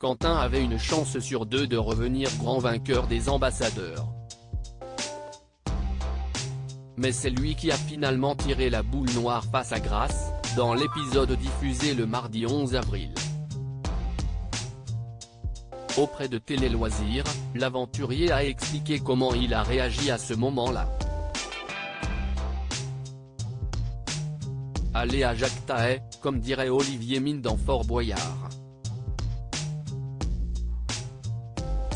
Quentin avait une chance sur deux de revenir grand vainqueur des ambassadeurs. Mais c'est lui qui a finalement tiré la boule noire face à Grace, dans l'épisode diffusé le mardi 11 avril. Auprès de Télé Loisirs, l'aventurier a expliqué comment il a réagi à ce moment-là. Allez à Jacques Tahay, comme dirait Olivier Mine dans Fort Boyard.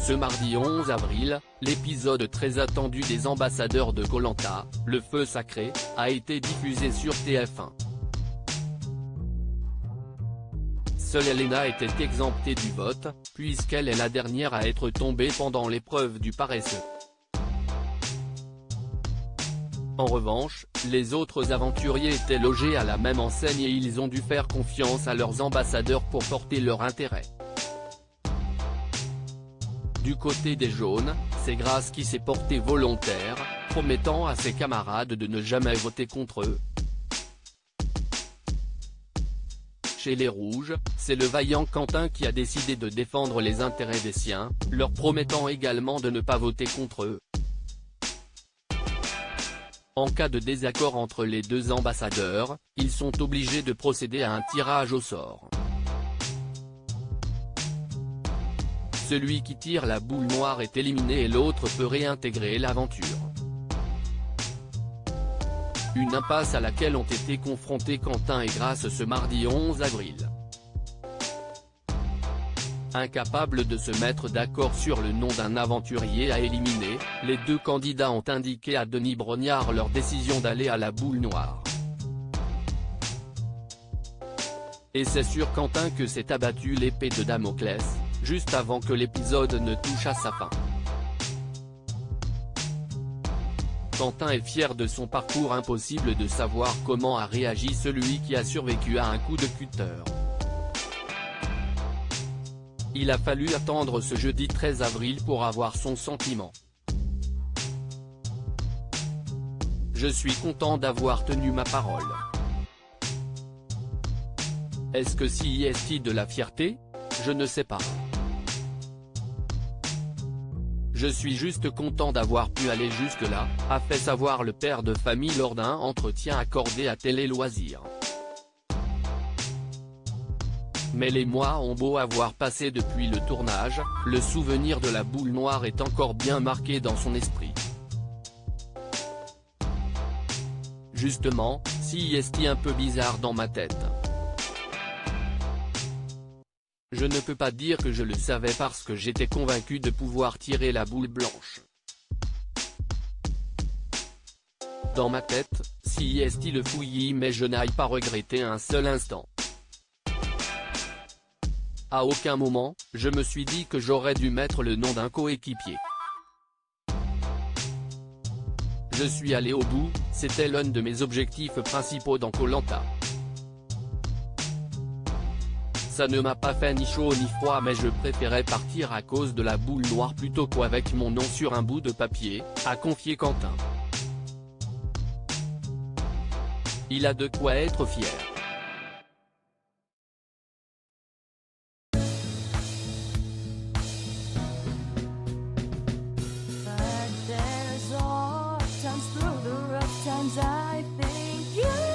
Ce mardi 11 avril, l'épisode très attendu des ambassadeurs de Koh-Lanta, Le Feu Sacré, a été diffusé sur TF1. Seule Elena était exemptée du vote, puisqu'elle est la dernière à être tombée pendant l'épreuve du paresseux. En revanche, les autres aventuriers étaient logés à la même enseigne et ils ont dû faire confiance à leurs ambassadeurs pour porter leur intérêt. Du côté des jaunes, c'est Grace qui s'est portée volontaire, promettant à ses camarades de ne jamais voter contre eux. Chez les rouges, c'est le vaillant Quentin qui a décidé de défendre les intérêts des siens, leur promettant également de ne pas voter contre eux. En cas de désaccord entre les deux ambassadeurs, ils sont obligés de procéder à un tirage au sort. Celui qui tire la boule noire est éliminé et l'autre peut réintégrer l'aventure. Une impasse à laquelle ont été confrontés Quentin et Grace ce mardi 11 avril. Incapables de se mettre d'accord sur le nom d'un aventurier à éliminer, les deux candidats ont indiqué à Denis Brognard leur décision d'aller à la boule noire. Et c'est sur Quentin que s'est abattue l'épée de Damoclès, juste avant que l'épisode ne touche à sa fin. Quentin est fier de son parcours, impossible de savoir comment a réagi celui qui a survécu à un coup de cutter. Il a fallu attendre ce jeudi 13 avril pour avoir son sentiment. Je suis content d'avoir tenu ma parole. Est-ce que c'est de la fierté? Je ne sais pas. Je suis juste content d'avoir pu aller jusque-là, a fait savoir le père de famille lors d'un entretien accordé à Télé Loisirs. Mais les mois ont beau avoir passé depuis le tournage, le souvenir de la boule noire est encore bien marqué dans son esprit. Justement, c'est un peu bizarre dans ma tête. Je ne peux pas dire que je le savais parce que j'étais convaincu de pouvoir tirer la boule blanche. Dans ma tête, c'est le fouillis, mais je n'aille pas regretter un seul instant. À aucun moment, je me suis dit que j'aurais dû mettre le nom d'un coéquipier. Je suis allé au bout, c'était l'un de mes objectifs principaux dans Koh-Lanta. Ça ne m'a pas fait ni chaud ni froid, mais je préférais partir à cause de la boule noire plutôt qu'avec mon nom sur un bout de papier, a confié Quentin. Il a de quoi être fier. But there's all times through the rough times I think you